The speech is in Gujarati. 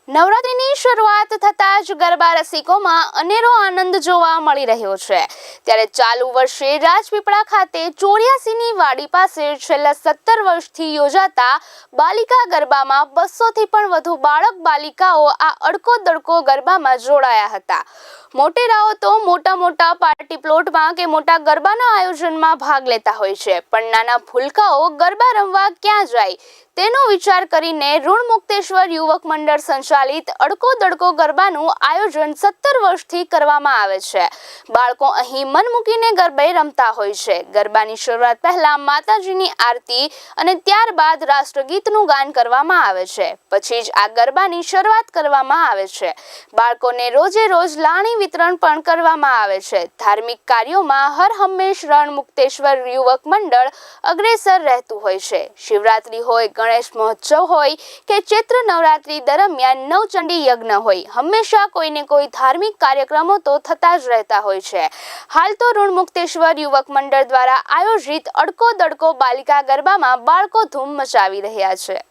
નવરાત્રિની શરૂઆત થતાં જ ગરબા રસિકોમાં અનેરો આનંદ જોવા મળી રહ્યો છે। ત્યારે ચાલુ વર્ષે રાજપીપળા ખાતે 84ની વાડી પાસે છેલ્લા 17 વર્ષથી યોજાતા બાલિકા ગરબામાં 200થી પણ વધુ બાળક બાલિકાઓ આ અડકો દડકો ગરબામાં જોડાયા હતા। મોટેરાઓ તો મોટા પાર્ટી પ્લોટમાં કે મોટા ગરબાના આયોજનમાં ભાગ લેતા હોય છે, પણ નાના ભૂલકાઓ ગરબા રમવા ક્યાં જાય તેનો વિચાર કરીને ઋણમુક્તેશ્વર યુવક મંડળ સંચાલિત અડકો દડકો ગરબાનું આયોજન 17 વર્ષથી કરવામાં આવે છે। બાળકો અહીં મન મૂકીને ગરબે રમતા હોય છે। ગરબાની શરૂઆત પહેલા માતાજીની આરતી અને ત્યારબાદ રાષ્ટ્રગીતનું ગાન કરવામાં આવે છે। પછી જ આ ગરબાની શરૂઆત કરવામાં આવે છે। બાળકોને રોજે રોજ લાણી વિતરણ પણ કરવામાં આવે છે। ધાર્મિક કાર્યોમાં હર હંમેશ ઋણમુક્તેશ્વર યુવક મંડળ અગ્રેસર રહેતું હોય છે। શિવરાત્રી હોય, ગણેશ મહોત્સવ હોય કે ચૈત્ર નવરાત્રી દરમિયાન નવચંડી યજ્ઞ હોય, હંમેશા કોઈને કોઈ ધાર્મિક કાર્યક્રમો તો થતા જ રહેતા હોય છે। હાલ તો ઋણમુક્તેશ્વર યુવક મંડળ દ્વારા આયોજિત અડકો દડકો બાલિકા ગરબામાં બાળકો ધૂમ મચાવી રહ્યા છે।